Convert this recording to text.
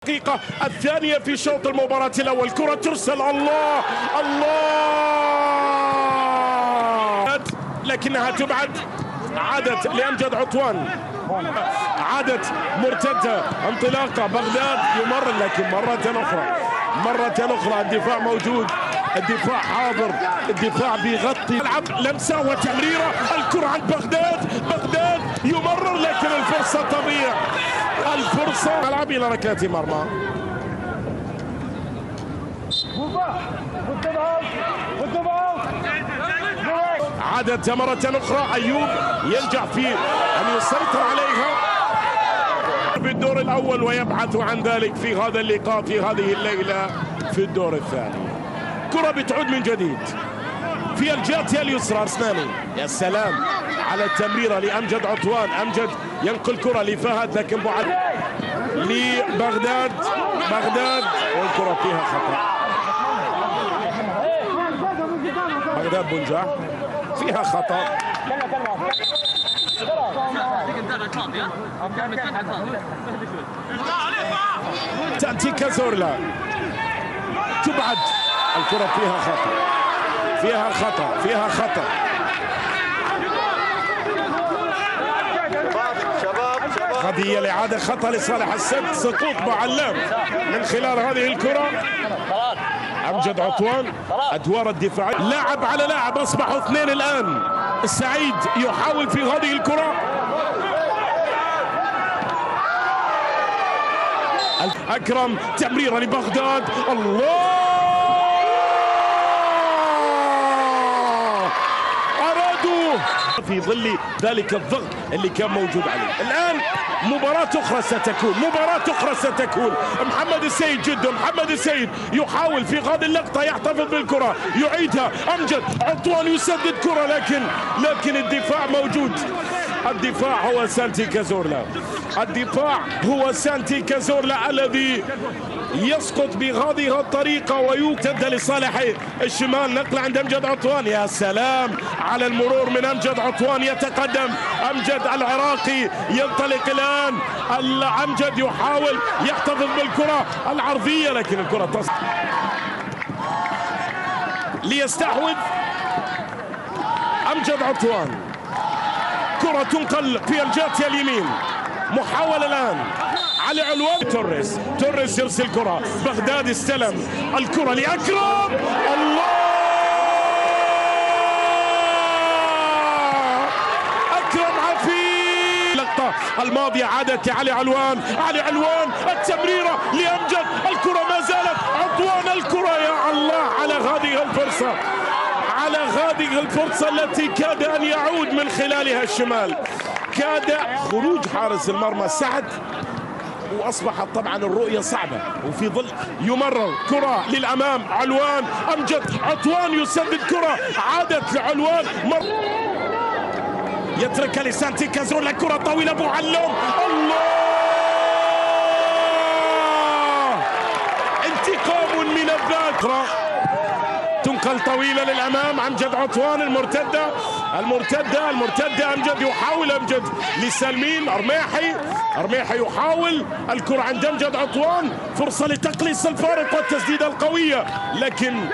الدقيقة الثانية في شوط المباراة الأول. كرة ترسل، الله الله، لكنها تبعد. عادت لأمجد عطوان، عادت مرتدة، انطلاقة بغداد يمر، لكن مرة أخرى الدفاع موجود، الدفاع حاضر، الدفاع بيغطي العب، لمسة وتمريرة، الكرة عند بغداد يمرر، لكن الفرصة تضيع، الفرصة العب إلى ركلة مرمى. عادت مرة أخرى، أيوب ينجح في أن يسيطر عليها بالدور الأول ويبحث عن ذلك في هذا اللقاء في هذه الليلة في الدور الثاني. كرة بتعود من جديد في الجهة اليسرى، أرسنالي، يا سلام على التمريرة لأمجد عطوان. أمجد ينقل كرة لفهد، لكن بعد لبغداد، والكرة فيها خطأ. بغداد بنجاح فيها خطأ. تأتي كازورلا، تبعد، الكرة فيها خطأ. قضية لإعادة خطأ لصالح السد، سقوط معلم من خلال هذه الكرة. أمجد عطوان أدوار الدفاع، لاعب على لاعب، أصبحوا اثنين الآن. السعيد يحاول في هذه الكرة، أكرم تمريرة لبغداد، الله، أرادوا في ظل ذلك الضغط اللي كان موجود عليه. الآن مباراة أخرى ستكون. محمد السيد يحاول في هذه اللقطة يحتفظ بالكرة، يعيدها. أمجد عطوان يسدد كرة، لكن الدفاع موجود. الدفاع هو سانتي كازورلا الذي يسقط بهذه الطريقة ويمتد لصالح الشمال. نقل عند أمجد عطوان، يا سلام على المرور من أمجد عطوان، يتقدم أمجد العراقي، ينطلق الآن. أمجد يحاول يحتفظ بالكرة العرضية، لكن الكرة تصل ليستحوذ أمجد عطوان. كرة تنقل في الجهة اليمين، محاولة الآن علي علوان. توريس يرسل كرة، بغداد استلم الكرة لأكرم، الله، أكرم عفيف. اللقطة الماضية عادت لعلي علوان، التمريرة لأمجد، الكرة ما زالت عطوان، الكرة يا الله على هذه الفرصة التي كاد أن يعود من خلالها الشمال. كاد خروج حارس المرمى سعد، وأصبحت طبعا الرؤية صعبة، وفي ظل يمرر كرة للأمام. علوان، أمجد عطوان يسدد كرة، عادت لعلوان، يترك لسانتي كازورلا، كرة طويلة معلم، الله، انتقام من الذاكرة. تنقل طويلة للأمام، أمجد عطوان، المرتدة، أمجد يحاول، لسلمين، أرميحي يحاول، الكرة عند أمجد عطوان، فرصة لتقليص الفارق والتسديدة القوية، لكن